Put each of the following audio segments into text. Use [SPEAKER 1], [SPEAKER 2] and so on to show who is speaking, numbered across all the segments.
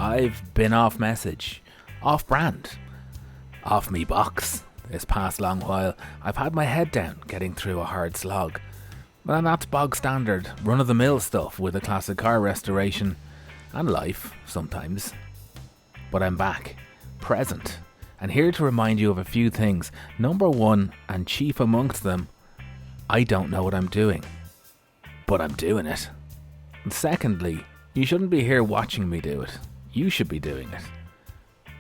[SPEAKER 1] I've been off message, off brand, off me box. This past long while, I've had my head down getting through a hard slog. And that's bog standard, run-of-the-mill stuff with a classic car restoration, and life, sometimes. But I'm back, present, and here to remind you of a few things. Number one, and chief amongst them, I don't know what I'm doing, but I'm doing it. And secondly, you shouldn't be here watching me do it. You should be doing it.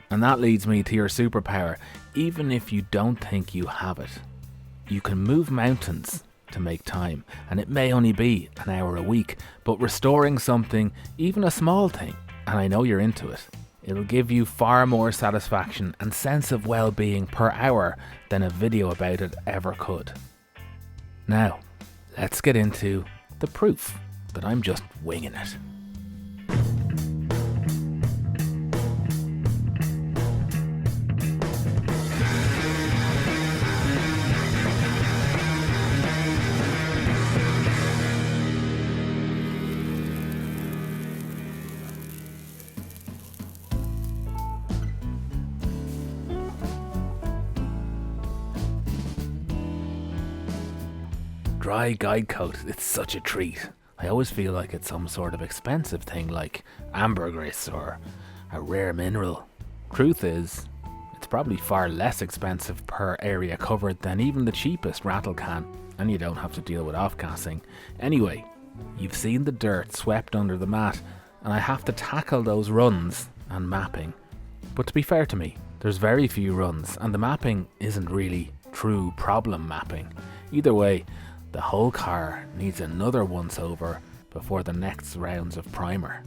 [SPEAKER 1] And that leads me to your superpower. Even if you don't think you have it, you can move mountains to make time, and it may only be an hour a week, but restoring something, even a small thing, and I know you're into it, it'll give you far more satisfaction and sense of well-being per hour than a video about it ever could. Now, let's get into the proof that I'm just winging it. Dry guide coat, it's such a treat. I always feel like it's some sort of expensive thing like ambergris or a rare mineral. Truth is, it's probably far less expensive per area covered than even the cheapest rattle can, and you don't have to deal with off-gassing. Anyway, you've seen the dirt swept under the mat, and I have to tackle those runs and mapping. But to be fair to me, there's very few runs, and the mapping isn't really true problem mapping. Either way, the whole car needs another once over before the next rounds of primer.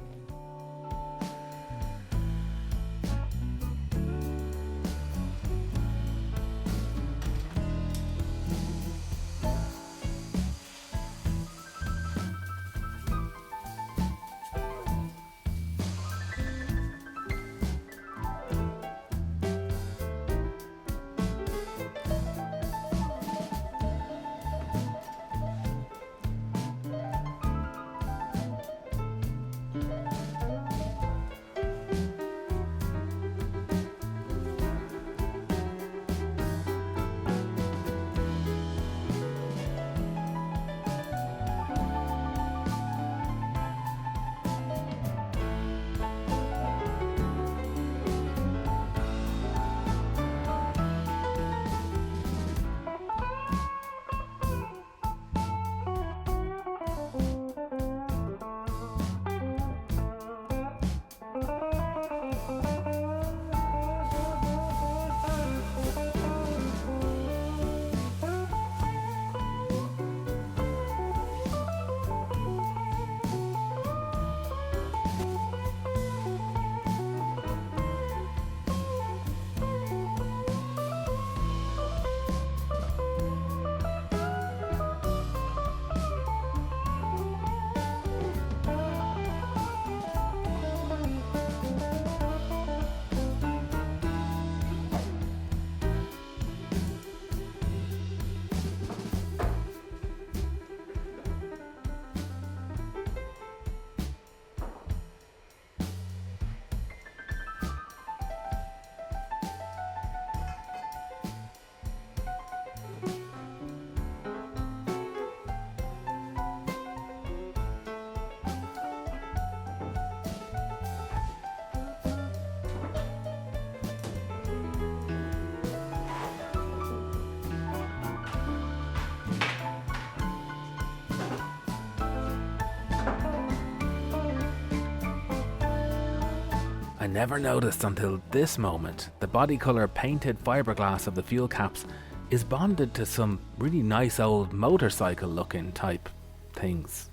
[SPEAKER 1] I never noticed until this moment the body colour painted fiberglass of the fuel caps is bonded to some really nice old motorcycle looking type things.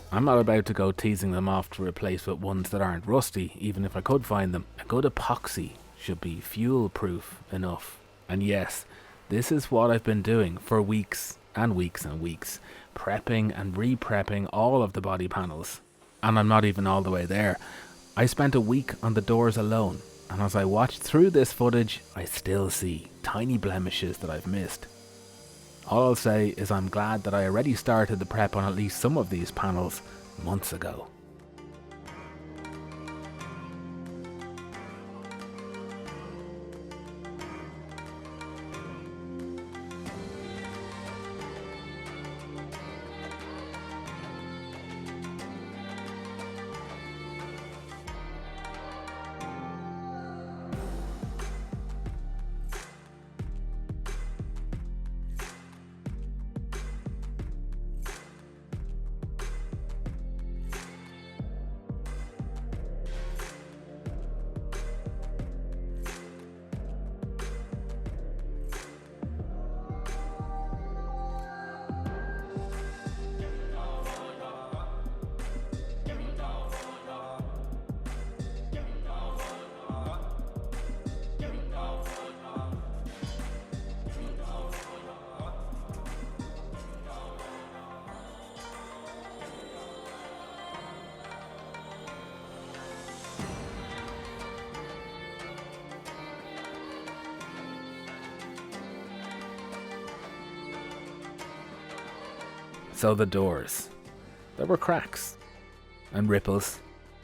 [SPEAKER 1] I'm not about to go teasing them off to replace with ones that aren't rusty, even if I could find them. A good epoxy should be fuel proof enough. And yes, this is what I've been doing for weeks and weeks and weeks, prepping and re-prepping all of the body panels. And I'm not even all the way there. I spent a week on the doors alone, and as I watched through this footage, I still see tiny blemishes that I've missed. All I'll say is I'm glad that I already started the prep on at least some of these panels months ago. So the doors. There were cracks and ripples,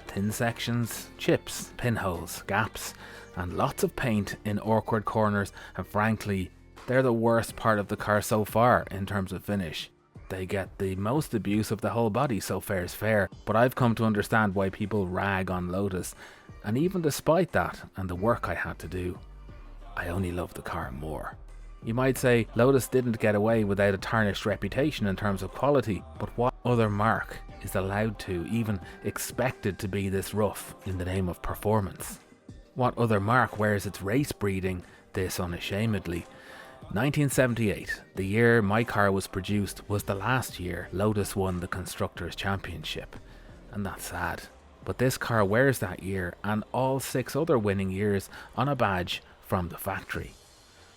[SPEAKER 1] thin sections, chips, pinholes, gaps, and lots of paint in awkward corners, and frankly, they're the worst part of the car so far in terms of finish. They get the most abuse of the whole body, so fair's fair, but I've come to understand why people rag on Lotus, and even despite that and the work I had to do, I only love the car more. You might say Lotus didn't get away without a tarnished reputation in terms of quality, but what other marque is allowed to, even expected to be this rough in the name of performance? What other marque wears its race breeding this unashamedly? 1978, the year my car was produced, was the last year Lotus won the Constructors' Championship. And that's sad. But this car wears that year and all 6 other winning years on a badge from the factory.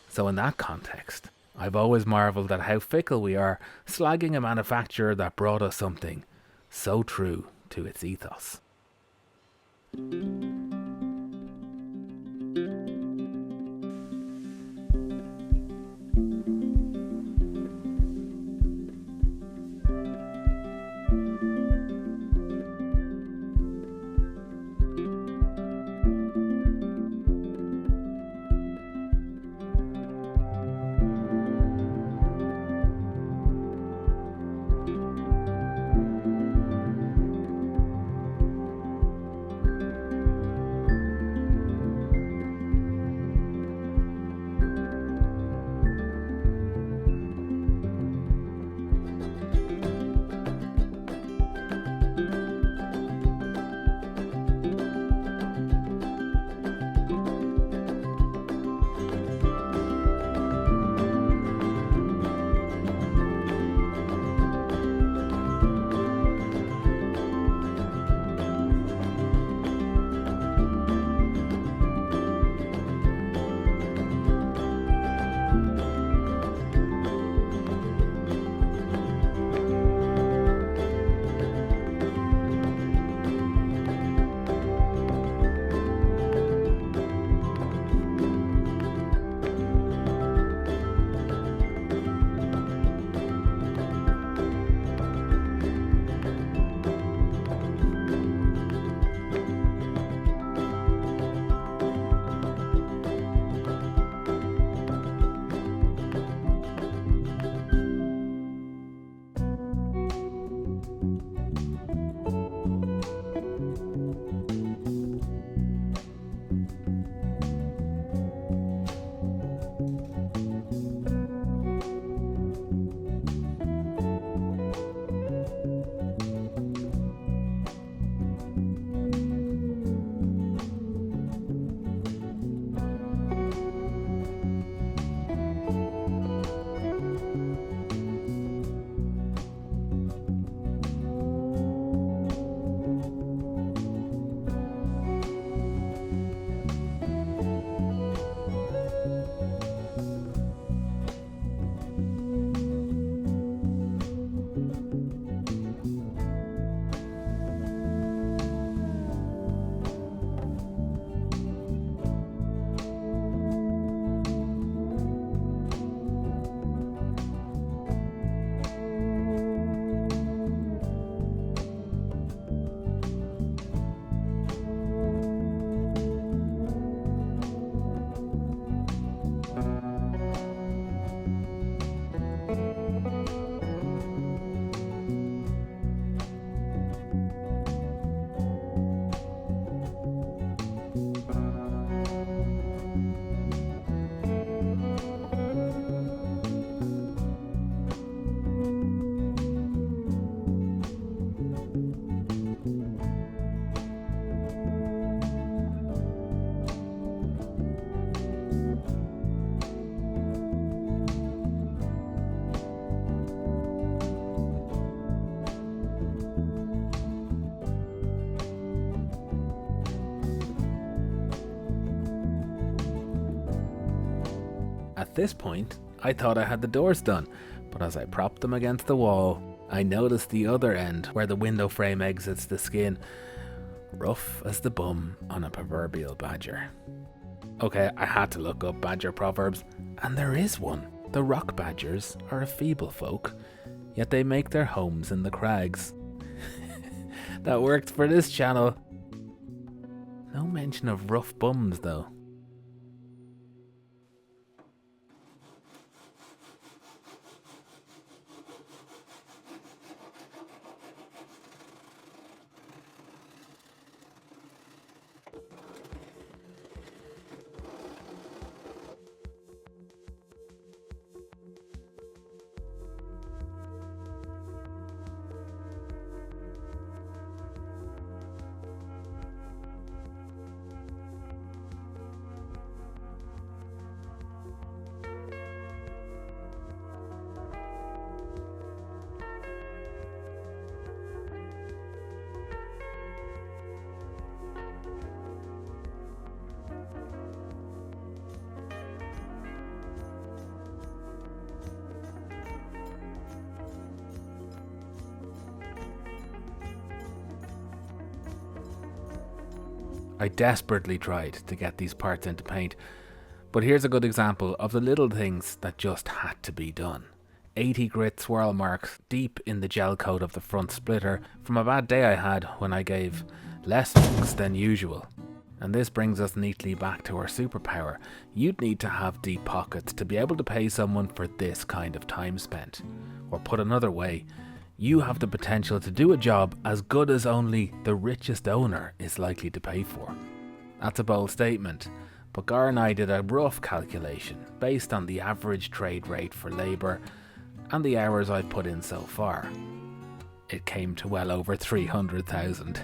[SPEAKER 1] So in that context, I've always marvelled at how fickle we are, slagging a manufacturer that brought us something so true to its ethos. At this point, I thought I had the doors done, but as I propped them against the wall, I noticed the other end where the window frame exits the skin, rough as the bum on a proverbial badger. Okay, I had to look up badger proverbs, and there is one. The rock badgers are a feeble folk. yet they make their homes in the crags. That worked for this channel. No mention of rough bums though. I desperately tried to get these parts into paint, but here's a good example of the little things that just had to be done. 80 grit swirl marks deep in the gel coat of the front splitter from a bad day I had when I gave less fucks than usual. And this brings us neatly back to our superpower. You'd need to have deep pockets to be able to pay someone for this kind of time spent. Or put another way, you have the potential to do a job as good as only the richest owner is likely to pay for. That's a bold statement, but Gar and I did a rough calculation based on the average trade rate for labour and the hours I've put in so far. It came to well over 300,000.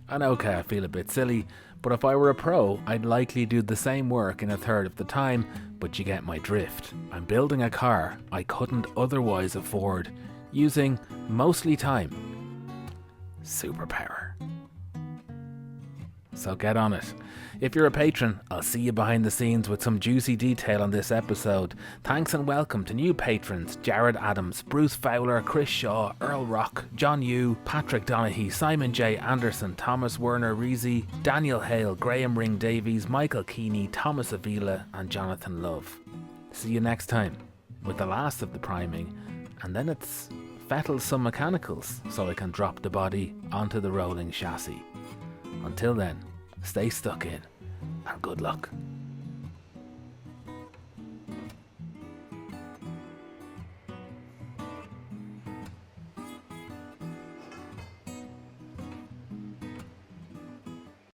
[SPEAKER 1] And okay, I feel a bit silly, but if I were a pro, I'd likely do the same work in a third of the time, but you get my drift. I'm building a car I couldn't otherwise afford, using mostly time. Superpower. So get on it. If you're a patron, I'll see you behind the scenes with some juicy detail on this episode. Thanks and welcome to new patrons: Jared Adams, Bruce Fowler, Chris Shaw, Earl Rock, John Yu, Patrick Donaghy, Simon J. Anderson, Thomas Werner Reesey, Daniel Hale, Graham Ring Davies, Michael Keeney, Thomas Avila and Jonathan Love. See you next time with the last of the priming, and then it's fettle some mechanicals so I can drop the body onto the rolling chassis. Until then, stay stuck in and good luck.